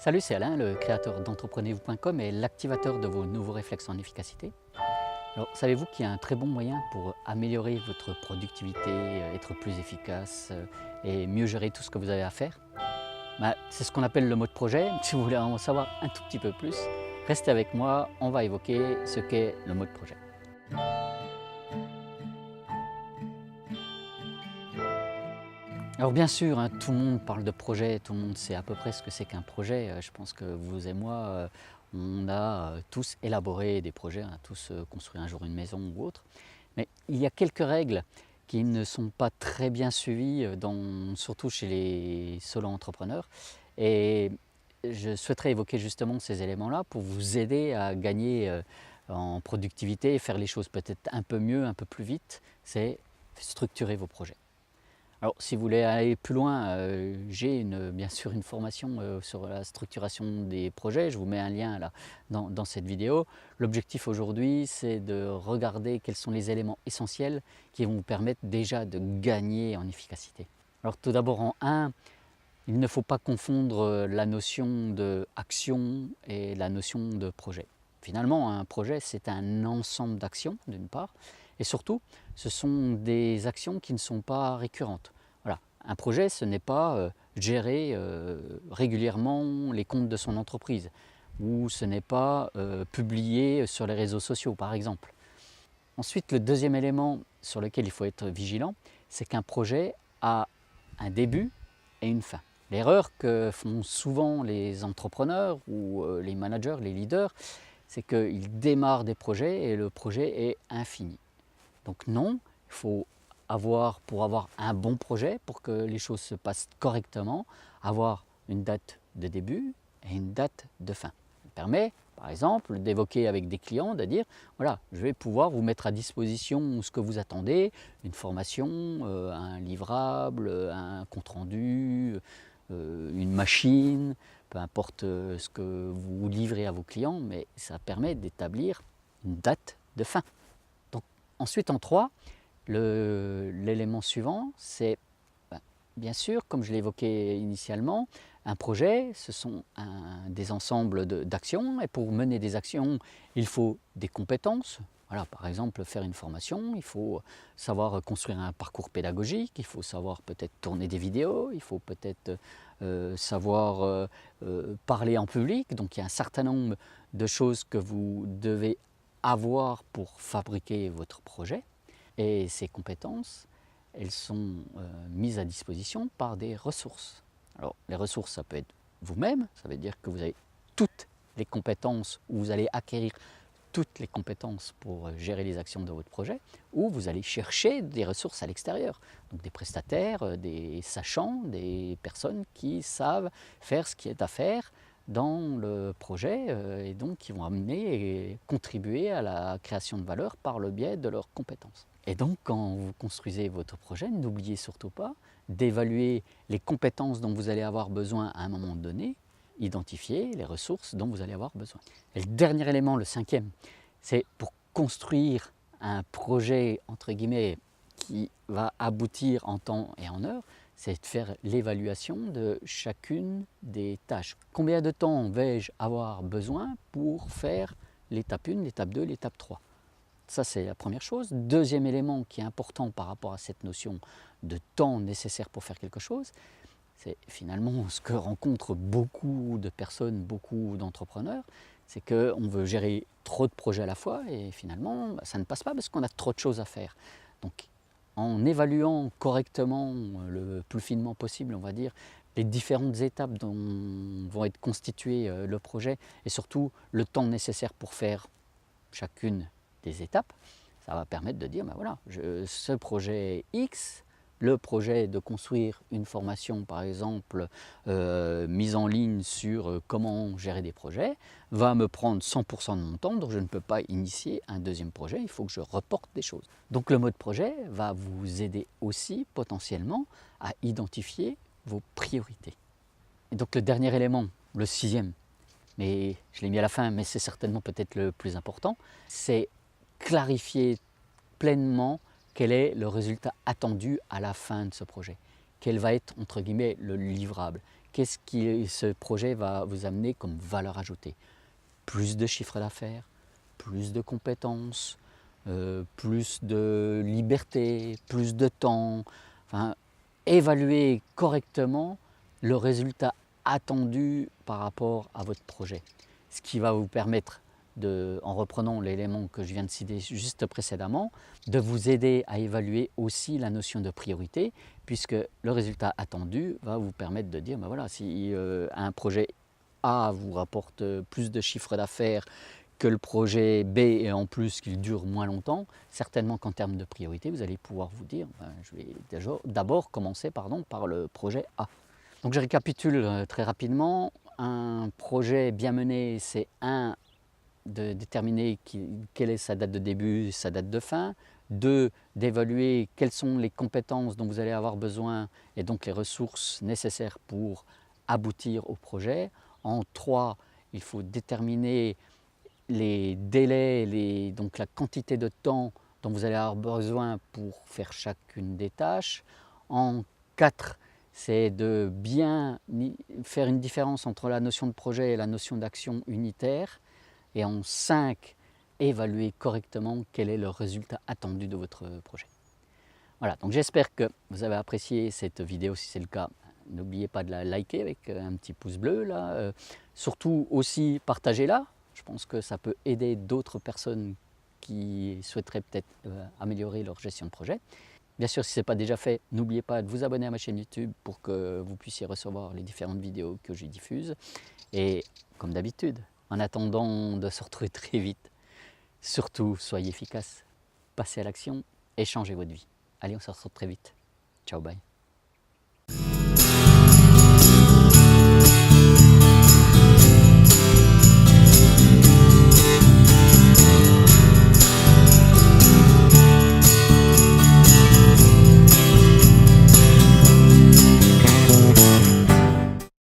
Salut, c'est Alain, le créateur d'entreprenez-vous.com et l'activateur de vos nouveaux réflexes en efficacité. Alors, savez-vous qu'il y a un très bon moyen pour améliorer votre productivité, être plus efficace et mieux gérer tout ce que vous avez à faire? C'est ce qu'on appelle le mode projet. Si vous voulez en savoir un tout petit peu plus, restez avec moi, on va évoquer ce qu'est le mode projet. Alors bien sûr, hein, tout le monde parle de projet, tout le monde sait à peu près ce que c'est qu'un projet. Je pense que vous et moi, on a tous élaboré des projets, on a tous construit un jour une maison ou autre. Mais il y a quelques règles qui ne sont pas très bien suivies, surtout chez les solo-entrepreneurs. Et je souhaiterais évoquer justement ces éléments-là pour vous aider à gagner en productivité et faire les choses peut-être un peu mieux, un peu plus vite. C'est structurer vos projets. Alors, si vous voulez aller plus loin, j'ai bien sûr une formation sur la structuration des projets. Je vous mets un lien là dans cette vidéo. L'objectif aujourd'hui, c'est de regarder quels sont les éléments essentiels qui vont vous permettre déjà de gagner en efficacité. Alors tout d'abord en 1, il ne faut pas confondre la notion d'action et la notion de projet. Finalement, un projet, c'est un ensemble d'actions, d'une part, et surtout, ce sont des actions qui ne sont pas récurrentes. Voilà. Un projet, ce n'est pas gérer régulièrement les comptes de son entreprise, ou ce n'est pas publier sur les réseaux sociaux, par exemple. Ensuite, le deuxième élément sur lequel il faut être vigilant, c'est qu'un projet a un début et une fin. L'erreur que font souvent les entrepreneurs ou les managers, les leaders, c'est qu'ils démarrent des projets et le projet est infini. Donc non, il faut pour avoir un bon projet, pour que les choses se passent correctement, avoir une date de début et une date de fin. Ça permet, par exemple, d'évoquer avec des clients, de dire, voilà, je vais pouvoir vous mettre à disposition ce que vous attendez, une formation, un livrable, un compte-rendu, une machine, peu importe ce que vous livrez à vos clients, mais ça permet d'établir une date de fin. Donc, ensuite, en 3, l'élément suivant, c'est bien sûr, comme je l'ai évoqué initialement, un projet, ce sont des ensembles d'actions, et pour mener des actions, il faut des compétences. Voilà, par exemple, faire une formation, il faut savoir construire un parcours pédagogique, il faut savoir peut-être tourner des vidéos, il faut peut-être savoir parler en public. Donc il y a un certain nombre de choses que vous devez avoir pour fabriquer votre projet. Et ces compétences, elles sont mises à disposition par des ressources. Alors les ressources, ça peut être vous-même, ça veut dire que vous avez toutes les compétences, ou vous allez acquérir toutes les compétences pour gérer les actions de votre projet, ou vous allez chercher des ressources à l'extérieur, donc des prestataires, des sachants, des personnes qui savent faire ce qui est à faire dans le projet et donc qui vont amener et contribuer à la création de valeur par le biais de leurs compétences. Et donc quand vous construisez votre projet, n'oubliez surtout pas d'évaluer les compétences dont vous allez avoir besoin à un moment donné, identifier les ressources dont vous allez avoir besoin. Et le dernier élément, le 5e, c'est pour construire un projet entre guillemets qui va aboutir en temps et en heure, c'est de faire l'évaluation de chacune des tâches. Combien de temps vais-je avoir besoin pour faire l'étape 1, l'étape 2, l'étape 3? Ça, c'est la première chose. Deuxième élément qui est important par rapport à cette notion de temps nécessaire pour faire quelque chose, c'est finalement ce que rencontrent beaucoup de personnes, beaucoup d'entrepreneurs, c'est qu'on veut gérer trop de projets à la fois et finalement, ça ne passe pas parce qu'on a trop de choses à faire. Donc, en évaluant correctement, le plus finement possible, on va dire, les différentes étapes dont vont être constituées le projet et surtout le temps nécessaire pour faire chacune des étapes, ça va permettre de dire, voilà, ce projet X, le projet de construire une formation par exemple mise en ligne sur comment gérer des projets, va me prendre 100% de mon temps, donc je ne peux pas initier un deuxième projet, il faut que je reporte des choses. Donc le mode projet va vous aider aussi potentiellement à identifier vos priorités. Et donc le dernier élément, le 6e, mais je l'ai mis à la fin, mais c'est certainement peut-être le plus important, c'est clarifier pleinement quel est le résultat attendu à la fin de ce projet. Quel va être, entre guillemets, le livrable? qu'est-ce que ce projet va vous amener comme valeur ajoutée? Plus de chiffre d'affaires, plus de compétences, plus de liberté, plus de temps. Enfin, évaluer correctement le résultat attendu par rapport à votre projet. Ce qui va vous permettre, en reprenant l'élément que je viens de citer juste précédemment, de vous aider à évaluer aussi la notion de priorité, puisque le résultat attendu va vous permettre de dire, ben voilà, si un projet A vous rapporte plus de chiffre d'affaires que le projet B et en plus qu'il dure moins longtemps, certainement qu'en termes de priorité, vous allez pouvoir vous dire, ben, je vais d'abord commencer par le projet A. Donc je récapitule très rapidement. Un projet bien mené, c'est de déterminer quelle est sa date de début, sa date de fin. 2, d'évaluer quelles sont les compétences dont vous allez avoir besoin et donc les ressources nécessaires pour aboutir au projet. En 3, il faut déterminer les délais, donc la quantité de temps dont vous allez avoir besoin pour faire chacune des tâches. En 4, c'est de bien faire une différence entre la notion de projet et la notion d'action unitaire. Et en 5, évaluer correctement quel est le résultat attendu de votre projet. Voilà, donc j'espère que vous avez apprécié cette vidéo. Si c'est le cas, n'oubliez pas de la liker avec un petit pouce bleu là. Surtout aussi partagez-la. Je pense que ça peut aider d'autres personnes qui souhaiteraient peut-être améliorer leur gestion de projet. Bien sûr, si ce n'est pas déjà fait, n'oubliez pas de vous abonner à ma chaîne YouTube pour que vous puissiez recevoir les différentes vidéos que je diffuse. Et comme d'habitude, en attendant de se retrouver très vite, surtout soyez efficaces, passez à l'action et changez votre vie. Allez, on se retrouve très vite. Ciao, bye.